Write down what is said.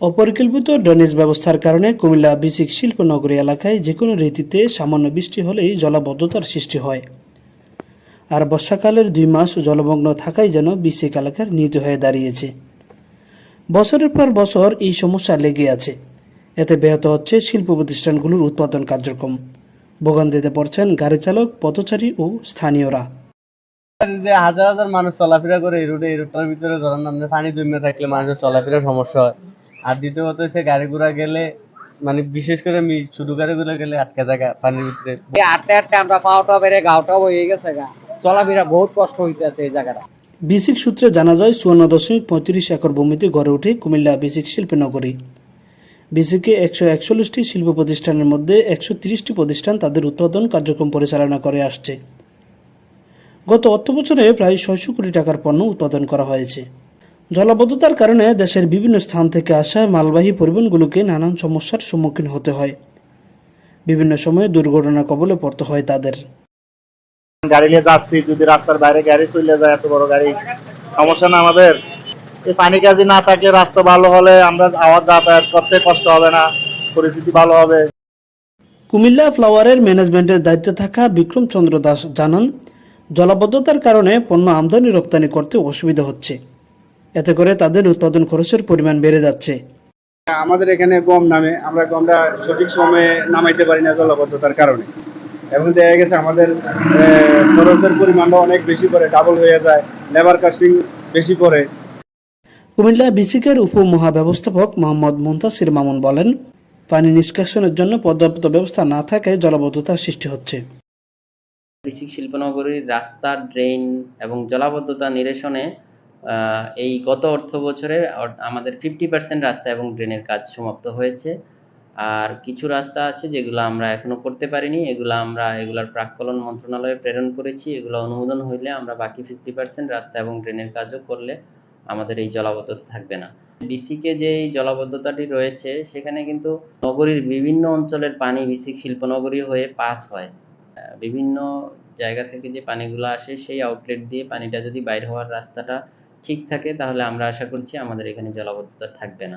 অপরিকল্পিত ড্রেনেজ ব্যবস্থার কারণে কুমিল্লা বিসিক শিল্পনগরী এলাকায় যেকোনো ঋতুতে সামান্য বৃষ্টি হলেই জলাবদ্ধতার সৃষ্টি হয়। আর বর্ষাকালের 2 মাস জলমগ্ন থাকাই যেন বিসিক এলাকার নীতি হয়ে দাঁড়িয়েছে। বছরের পর বছর এই সমস্যা লেগে আছে। এতে ব্যাহত হচ্ছে শিল্প প্রতিষ্ঠানগুলোর উৎপাদন কার্যক্রম। ভোগান্তিতে পড়ছেন গাড়ি চালক, পথচারী ও স্থানীয়রা। যে হাজার হাজার মানুষ চলাফেরা করে এই রুটটার ভিতরে ধরেন আপনি পানি জমে থাকলে মানুষের চলাফেরার সমস্যা হয়। আর দ্বিতীয়ত হচ্ছে গাড়ি ঘোড়া গেলে মানে বিশেষ করে ছোট গাড়ি ঘোড়া গেলে আটকে থাকা পানির ভিতরে। এই হাঁটতে হাঁটতে আমরা পাওয়াটা বেড়ে গাওটাও হয়ে গেছে গা, চলাফেরা বহুত কষ্ট হইতেছে এই জায়গাটা। বিসিক সূত্রে জানা যায় 54.35 একর ভূমিতে গড়ে ওঠে কুমিল্লা বিসিক শিল্পনগরী। বিসিকে 141টি শিল্প প্রতিষ্ঠানের মধ্যে 130টি প্রতিষ্ঠান তাদের উৎপাদন কার্যক্রম পরিচালনা করে আসছে। গত অর্থবছরে প্রায় 600 কোটি টাকার পণ্য উৎপাদন করা হয়েছে। জলাবদ্ধতার কারণে দেশের বিভিন্ন স্থান থেকে আসা মালবাহী পরিবহনগুলোকে নানান সমস্যার সম্মুখীন হতে হয়। বিভিন্ন সময়ে দুর্ঘটনার কবলে পড়তে হয় তাদের। গাড়ি নিয়ে যাচ্ছি, যদি রাস্তার বাইরে গাড়ি চলে যায়, এত বড় গাড়ি, সমস্যা না আমাদের? এই পানি কাজে না থাকলে রাস্তা ভালো হলে আমরা আওয়াজ যাতায়াত করতে কষ্ট হবে না, পরিস্থিতি ভালো হবে। কুমিল্লা ফ্লাওয়ারের ম্যানেজমেন্টের দায়িত্বে থাকা বিক্রম চন্দ্র দাস জানান, জলাবদ্ধতার কারণে পণ্য আমদানি রপ্তানি করতে অসুবিধা হচ্ছে। এতে করে তাদের উৎপাদন খরচের পরিমাণ বেড়ে যাচ্ছে। আমাদের এখানে গম নামে, আমরা গমটা সঠিক সময়ে নামাইতে পারি না জলাবদ্ধতার কারণে, এবং দেখা গেছে আমাদের খরচের পরিমাণটা অনেক বেশি পড়ে, ডাবল হয়ে যায়, লেবার কাস্টিং বেশি পড়ে। কুমিল্লা বিসিকের উপমহাব্যবস্থাপক মোহাম্মদ মুনতাসির মামুন বলেন, পানি নিষ্কাশনের জন্য পর্যাপ্ত ব্যবস্থা না থাকায় জলাবদ্ধতার সৃষ্টি হচ্ছে। বিসিক শিল্পনগরীর রাস্তা, ড্রেন এবং জলাবদ্ধতা নিরসনে এই গত অর্থ বছরে আমাদের 50% রাস্তা এবং ড্রেনের কাজ সমাপ্ত হয়েছে। আর কিছু রাস্তা আছে যেগুলো আমরা এখনো করতে পারিনি, এগুলার প্রাক্কলন মন্ত্রণালয়ে প্রেরণ করেছি। এগুলো অনুমোদন হইলে আমরা বাকি 50% রাস্তা এবং ড্রেনের কাজও করলে আমাদের এই জলাবদ্ধতা থাকবে না। বিসিকে যে জলাবদ্ধতাটি রয়েছে সেখানে কিন্তু নগরীর বিভিন্ন অঞ্চলের পানি বিসিক শিল্পনগরী হয়ে পাস হয়। বিভিন্ন জায়গা থেকে যে পানিগুলো আসে সেই আউটলেট দিয়ে পানিটা যদি বাইর হওয়ার রাস্তাটা ঠিক থাকে তাহলে আমরা আশা করছি আমাদের এখানে জলাবদ্ধতা থাকবে না।